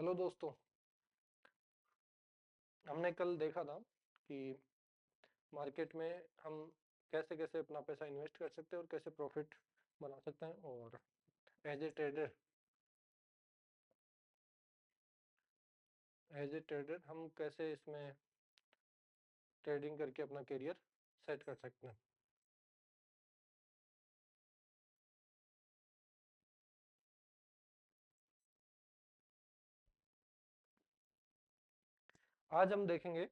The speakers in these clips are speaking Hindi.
हेलो दोस्तों। हमने कल देखा था कि मार्केट में हम कैसे कैसे अपना पैसा इन्वेस्ट कर सकते हैं और कैसे प्रॉफिट बना सकते हैं। और एज ए ट्रेडर हम कैसे इसमें ट्रेडिंग करके अपना करियर सेट कर सकते हैं। आज हम देखेंगे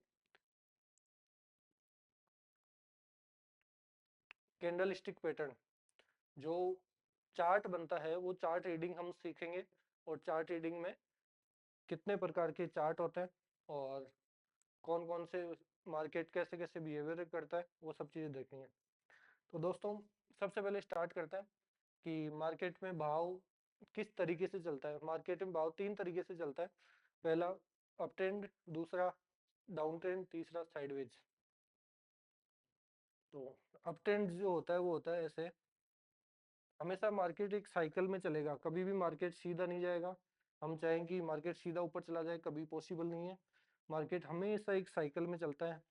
कैंडल स्टिक पैटर्न। जो चार्ट बनता है वो चार्ट रीडिंग हम सीखेंगे, और चार्ट रीडिंग में कितने प्रकार के चार्ट होते हैं और कौन कौन से मार्केट कैसे कैसे बिहेवियर करता है वो सब चीज़ें देखेंगे। तो दोस्तों, सबसे पहले स्टार्ट करते हैं कि मार्केट में भाव किस तरीके से चलता है। मार्केट में भाव तीन तरीके से चलता है। पहला अप ट्रेंड, दूसरा डाउन ट्रेंड, तीसरा साइडवेज। तो अप ट्रेंड जो होता है वो होता है ऐसे, हमेशा मार्केट एक साइकिल में चलेगा, कभी भी मार्केट सीधा नहीं जाएगा। हम चाहें कि मार्केट सीधा ऊपर चला जाए, कभी पॉसिबल नहीं है। मार्केट हमेशा एक साइकिल में चलता है।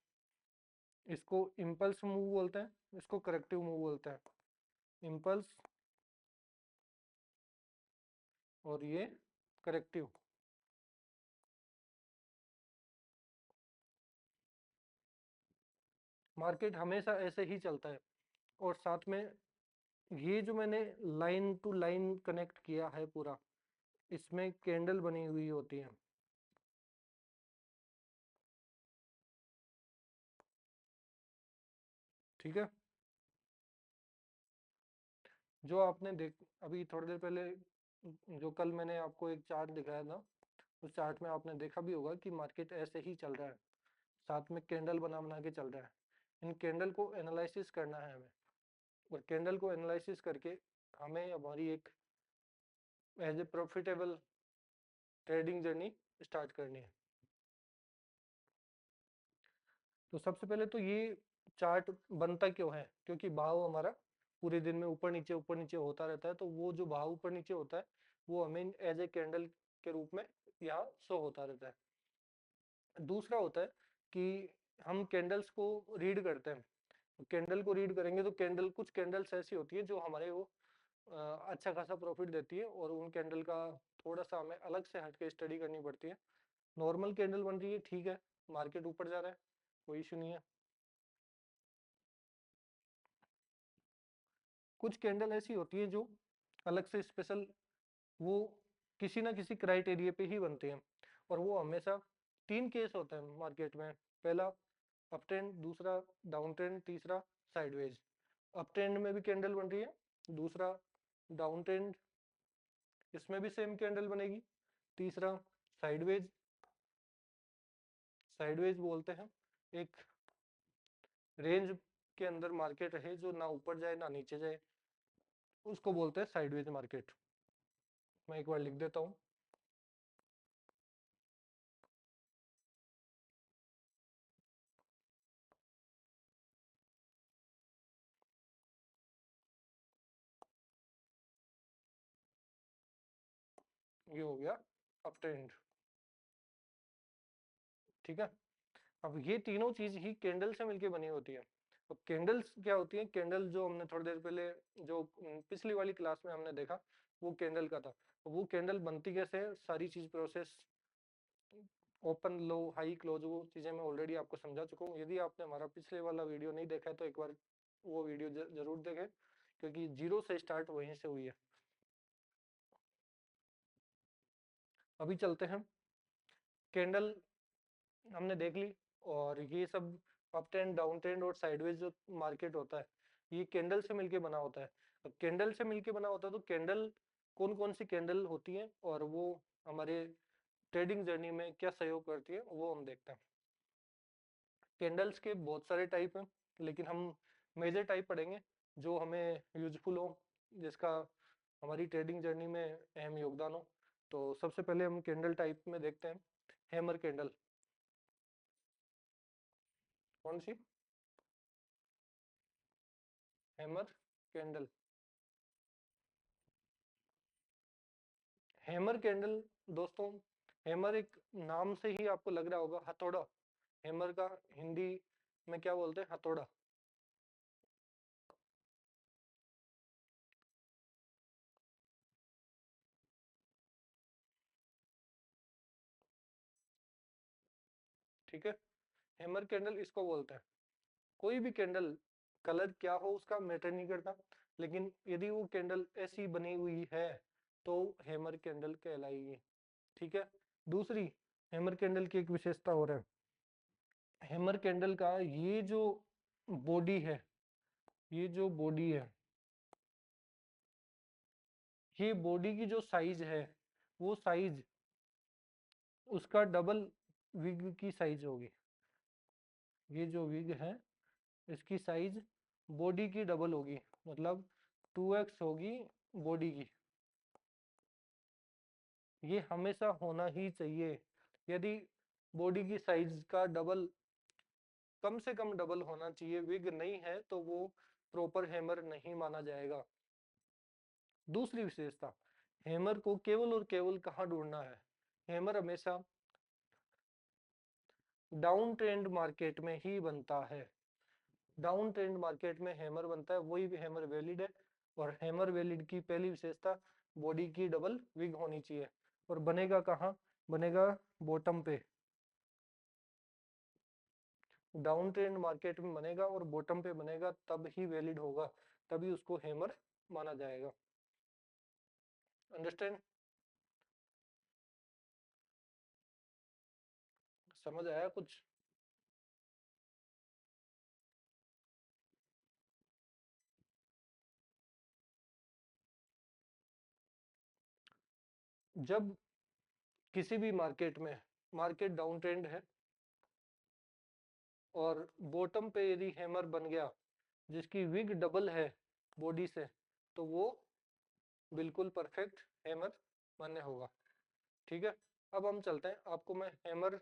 इसको इम्पल्स मूव बोलते हैं, इसको करेक्टिव मूव बोलते हैं। इम्पल्स और ये करेक्टिव। मार्केट हमेशा ऐसे ही चलता है। और साथ में ये जो मैंने लाइन टू लाइन कनेक्ट किया है पूरा, इसमें कैंडल बनी हुई होती है। ठीक है। जो आपने देख अभी थोड़ी देर पहले, जो कल मैंने आपको एक चार्ट दिखाया था, उस चार्ट में आपने देखा भी होगा कि मार्केट ऐसे ही चल रहा है, साथ में कैंडल बना बना के चल रहा है। इन कैंडल को एनालिसिस करना है हमें, और कैंडल को एनालिसिस करके हमें हमारी एक as a profitable trading journey start करनी है। तो सबसे पहले तो ये चार्ट बनता क्यों है, क्योंकि भाव हमारा पूरे दिन में ऊपर नीचे होता रहता है। तो वो जो भाव ऊपर नीचे होता है वो हमें एज ए कैंडल के रूप में यहाँ शो होता रहता है। दूसरा होता है कि हम कैंडल्स को रीड करते हैं। कैंडल को रीड करेंगे तो कुछ कैंडल्स ऐसी होती है जो हमारे को अच्छा खासा प्रॉफिट देती है, और उन कैंडल का थोड़ा सा हमें अलग से हटके स्टडी करनी पड़ती है। नॉर्मल कैंडल बन रही है, ठीक है, मार्केट ऊपर जा रहा है, कोई इशू नहीं है। कुछ कैंडल ऐसी होती है जो अलग से स्पेशल, वो किसी ना किसी क्राइटेरिया पे ही बनते हैं। और वो हमेशा तीन केस होते हैं मार्केट में। पहला अप ट्रेंड, दूसरा डाउन ट्रेंड, तीसरा साइडवेज। अप ट्रेंड में भी कैंडल बन रही है, दूसरा डाउन ट्रेंड, इसमें भी सेम कैंडल बनेगी, तीसरा साइडवेज। साइडवेज बोलते हैं एक रेंज के अंदर मार्केट रहे जो ना ऊपर जाए ना नीचे जाए, उसको बोलते हैं साइडवेज मार्केट। मैं एक बार लिख देता हूँ। ये हो गया अप ट्रेंड। ठीक है। अब ये तीनों चीज ही कैंडल से मिलके बनी होती है। तो कैंडल्स क्या होती है, कैंडल जो हमने थोड़ी देर पहले जो पिछली वाली क्लास में हमने देखा, वो कैंडल का था। तो वो कैंडल बनती कैसे है, सारी चीज प्रोसेस, ओपन लो हाई क्लोज, वो चीजें मैं ऑलरेडी आपको समझा चुका हूँ। यदि आपने हमारा पिछले वाला वीडियो नहीं देखा है तो एक बार वो वीडियो जरूर देखें, क्योंकि जीरो से स्टार्ट वहीं से हुई है। अभी चलते हैं, कैंडल हमने देख ली, और ये सब अप ट्रेंड, डाउन ट्रेंड और साइडवेज जो मार्केट होता है, ये कैंडल से मिलके बना होता है। अब कैंडल से मिलके बना होता है तो कैंडल, कौन कौन सी कैंडल होती है और वो हमारे ट्रेडिंग जर्नी में क्या सहयोग करती है वो हम देखते हैं। कैंडल्स के बहुत सारे टाइप हैं, लेकिन हम मेजर टाइप पढ़ेंगे जो हमें यूजफुल हो, जिसका हमारी ट्रेडिंग जर्नी में अहम योगदान हो। तो सबसे पहले हम कैंडल टाइप में देखते हैं हैमर कैंडल। कौन सी? Hammer candle. हैमर कैंडल दोस्तों हैमर एक नाम से ही आपको लग रहा होगा हथौड़ा। हैमर का हिंदी में क्या बोलते हैं? हथौड़ा। ठीक है, हैमर कैंडल इसको बोलते हैं। कोई भी कैंडल कलर क्या हो उसका मैटर नहीं करता, लेकिन यदि वो कैंडल ऐसी बनी हुई है तो हैमर कैंडल कहलाएगी। ठीक है, दूसरी हैमर कैंडल की एक विशेषता और है। हैमर कैंडल का ये जो बॉडी है, ये जो बॉडी है, ये बॉडी की जो साइज है, वो साइज उसका डबल विग की साइज होगी। ये जो विग है इसकी साइज बॉडी की डबल होगी, मतलब 2x होगी बॉडी की। ये हमेशा होना ही चाहिए। यदि बॉडी की साइज का डबल, कम से कम डबल होना चाहिए, विग नहीं है तो वो प्रॉपर हैमर नहीं माना जाएगा। दूसरी विशेषता, हैमर को केवल और केवल कहाँ ढूंढना है? हैमर हमेशा डाउन ट्रेंड मार्केट में ही बनता है। डाउन ट्रेंड मार्केट में हैमर बनता है, वही हैमर वैलिड है। और हैमर वैलिड की पहली विशेषता बॉडी की डबल विग होनी चाहिए। और बनेगा कहाँ? बनेगा बॉटम पे। डाउन ट्रेंड मार्केट में बनेगा और बॉटम पे बनेगा, तब ही वैलिड होगा, तभी उसको हैमर माना जाएगा। अंडरस्टैंड? समझ आया कुछ? जब किसी भी मार्केट में, मार्केट डाउन ट्रेंड है और बॉटम पे यदि हैमर बन गया जिसकी विग डबल है बॉडी से, तो वो बिल्कुल परफेक्ट हैमर मान्य होगा। ठीक है, अब हम चलते हैं, आपको मैं हैमर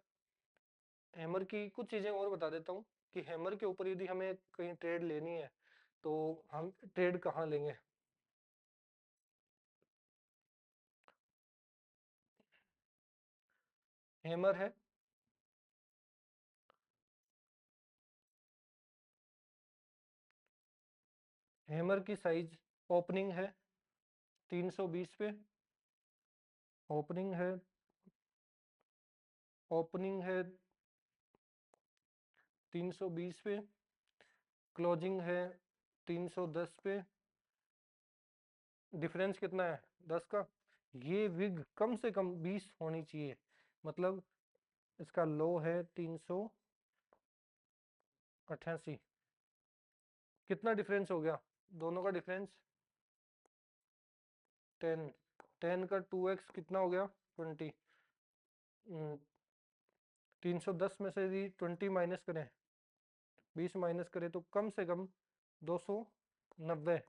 हैमर की कुछ चीजें और बता देता हूँ कि हैमर के ऊपर यदि हमें कहीं ट्रेड लेनी है तो हम ट्रेड कहाँ लेंगे। हैमर है, हैमर की साइज ओपनिंग है 320 पे, ओपनिंग है, ओपनिंग है 320 पे, क्लोजिंग है 310 पे। डिफरेंस कितना है? 10 का। ये विग कम से कम 20 होनी चाहिए, मतलब इसका लो है 388। कितना डिफरेंस हो गया दोनों का? डिफरेंस 10। 10 का 2x कितना हो गया? 20। 310 में से यदि 20 माइनस करें, 20 माइनस करें तो कम से कम 290,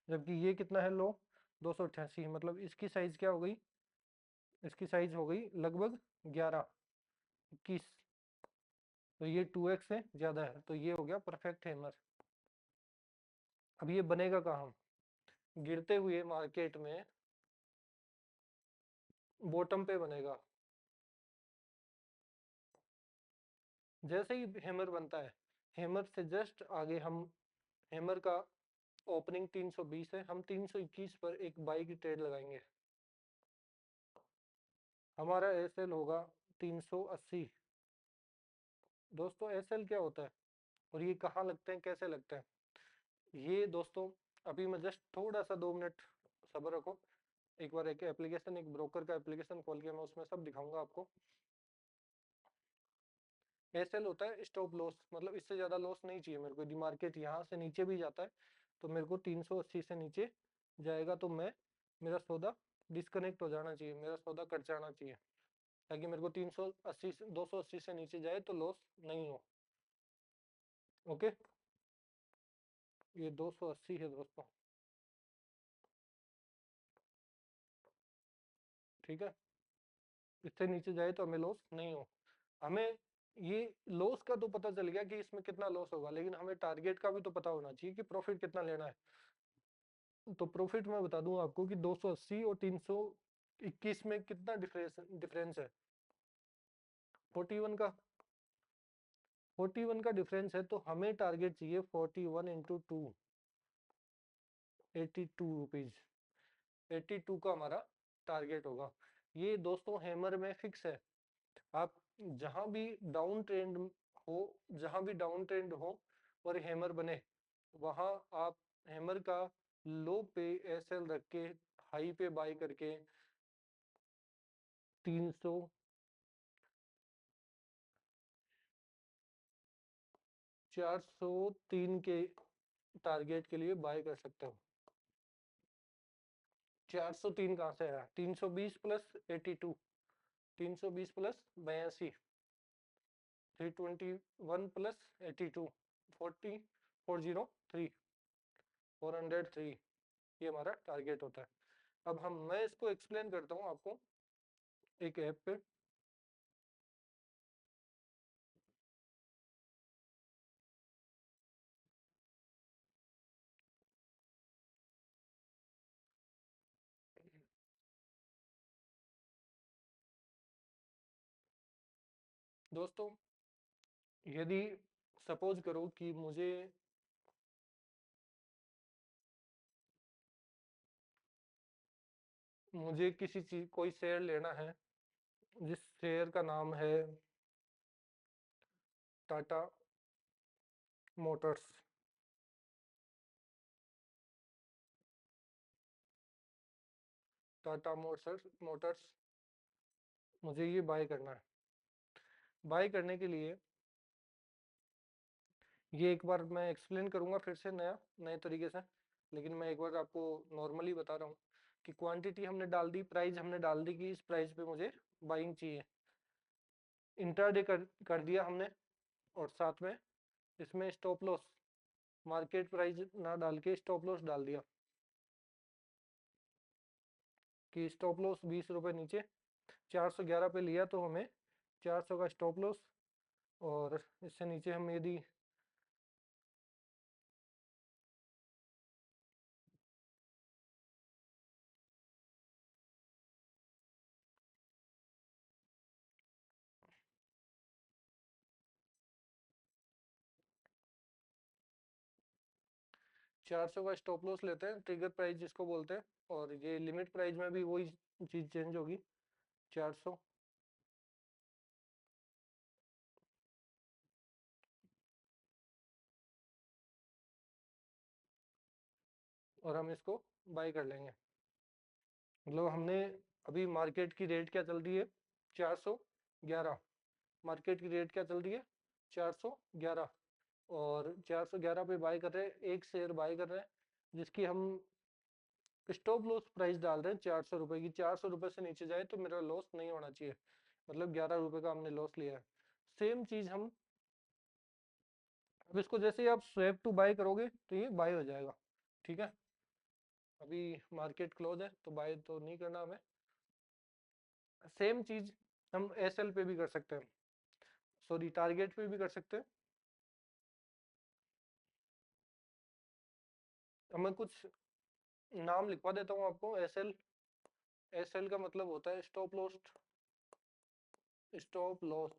जबकि ये कितना है लो? 288। मतलब इसकी साइज क्या हो गई? इसकी साइज हो गई लगभग 11, 21। तो ये 2x से ज्यादा है, तो ये हो गया परफेक्ट हैमर। अब ये बनेगा कहाँ? गिरते हुए मार्केट में बॉटम पे बनेगा। जैसे ही हैमर बनता है, हैमर से जस्ट आगे हम, हैमर का ओपनिंग 320 है, हम 321 पर एक बाई की ट्रेड लगाएंगे। हमारा एसएल होगा 380। दोस्तों एसएल क्या होता है और ये कहाँ लगते हैं, कैसे लगते हैं? ये दोस्तों, अभी मैं जस्ट थोड़ा सा 2 मिनट सब्र रखो। एक बार एक एप्लीकेशन, एक ब्रोकर का एप्लीकेशन खोल के मैं उसमें सब दिखाऊंगा आपको। एसएल होता है स्टॉप लॉस, मतलब इससे ज्यादा लॉस नहीं चाहिए मेरे को। यदि मार्केट यहाँ से नीचे भी जाता है तो मेरे को 380 से नीचे जाएगा तो मैं, मेरा सौदा डिस्कनेक्ट हो जाना चाहिए, मेरा सौदा कट जाना चाहिए, ताकि मेरे को 380 से 280 से नीचे जाए तो लॉस नहीं हो। ओके, ये 280 है दोस्तों। ठीक है, इससे नीचे जाए तो हमें लॉस नहीं हो। हमें ये लॉस का तो पता चल गया कि इसमें कितना लॉस होगा, लेकिन हमें टारगेट का भी तो पता होना चाहिए कि प्रॉफिट कितना लेना है। तो प्रॉफिट मैं बता दूं आपको कि 280 और 321 में कितना डिफरेंस डिफरेंस है। 41 का 41 का डिफरेंस है, तो हमें टारगेट चाहिए 41 इंटू 2, 82 रुपीज। 82 का हमारा टारगेट होगा। ये दोस्तों हैमर में फिक्स है। आप जहां भी डाउन ट्रेंड हो जहां भी डाउन ट्रेंड हो और हैमर बने, वहां आप हैमर का लो पे एसएल रख के हाई पे बाय करके 300 403 के टारगेट के लिए बाय कर सकते हो। 403 कहाँ से आया? 320 प्लस 82, 320 प्लस 82, 321 प्लस 82, 403, 403, ये हमारा टारगेट होता है। अब मैं इसको एक्सप्लेन करता हूँ आपको एक ऐप पे। दोस्तों, यदि सपोज करो कि मुझे किसी चीज कोई शेयर लेना है, जिस शेयर का नाम है टाटा मोटर्स। टाटा मोटर्स मुझे ये बाय करना है। बाय करने के लिए ये एक बार मैं एक्सप्लेन करूंगा फिर से नए तरीके से, लेकिन मैं एक बार आपको नॉर्मली बता रहा हूँ कि क्वांटिटी हमने डाल दी, प्राइस हमने डाल दी कि इस प्राइस पे मुझे बाइंग चाहिए। इंट्राडे कर दिया हमने, और साथ में इसमें स्टॉप लॉस, मार्केट प्राइस ना डाल के स्टॉप लॉस डाल दिया कि स्टॉप लॉस 20 रुपये नीचे 411 पे लिया तो हमें 400 का स्टॉप लॉस, और इससे नीचे हम यदि 400 का स्टॉप लॉस लेते हैं, ट्रिगर प्राइस जिसको बोलते हैं, और ये लिमिट प्राइस में भी वही चीज़ चेंज होगी 400, और हम इसको बाय कर लेंगे। मतलब हमने अभी मार्केट की रेट क्या चल रही है? 411। मार्केट की रेट क्या चल रही है? 411, और 411 पे बाय कर रहे हैं, एक शेयर बाय कर रहे हैं, जिसकी हम स्टॉप लॉस प्राइस डाल रहे हैं 400 रुपए की। 400 रुपए से नीचे जाए तो मेरा लॉस नहीं होना चाहिए, मतलब 11 रुपए का हमने लॉस लिया है। सेम चीज हम अब इसको जैसे ही आप स्वैप टू बाय करोगे तो ये बाय हो जाएगा। ठीक है, अभी मार्केट क्लोज है तो बाय तो नहीं करना हमें। सेम चीज हम एसएल पे भी कर सकते हैं, सॉरी टारगेट पे भी कर सकते हैं। अब मैं कुछ नाम लिखवा देता हूँ आपको। एसएल, एसएल का मतलब होता है स्टॉप लॉस। स्टॉप लॉस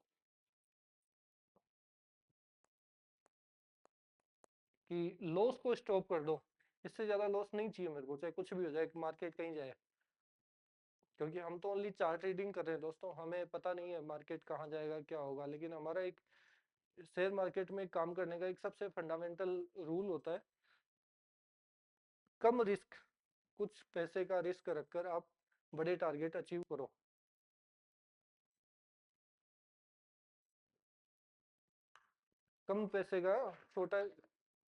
कि लॉस को स्टॉप कर दो, इससे ज्यादा लॉस नहीं चाहिए मेरे को, चाहे कुछ भी हो जाए, मार्केट कहीं जाए। क्योंकि हम तो ओनली चार्ट रीडिंग कर रहे हैं दोस्तों, हमें पता नहीं है मार्केट कहाँ जाएगा क्या होगा, लेकिन हमारा एक शेयर मार्केट में काम करने का एक सबसे फंडामेंटल रूल होता है, कम रिस्क, कुछ पैसे का रिस्क रखकर आप बड़े टारगेट अचीव करो। कम पैसे का छोटा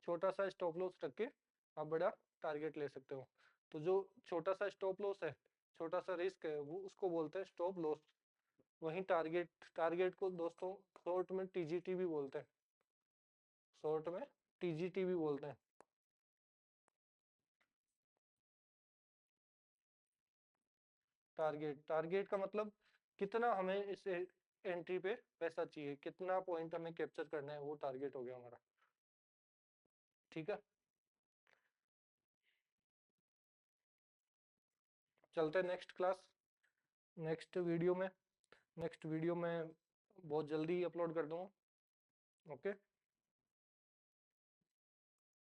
छोटा सा स्टॉप लॉस रख के आप बड़ा टारगेट ले सकते हो। तो जो छोटा सा स्टॉप लॉस है, छोटा सा रिस्क है, वो उसको बोलते हैं स्टॉप लॉस। वहीं टारगेट टारगेट को दोस्तों शॉर्ट में टीजीटी भी बोलते हैं, शॉर्ट में टीजीटी भी बोलते हैं। टारगेट टारगेट का मतलब कितना हमें इस एंट्री पे पैसा चाहिए, कितना पॉइंट हमें कैप्चर करना है, वो टारगेट हो गया हमारा। ठीक है, चलते हैं नेक्स्ट क्लास, नेक्स्ट वीडियो में। नेक्स्ट वीडियो में बहुत जल्दी अपलोड कर दूंगा। ओके।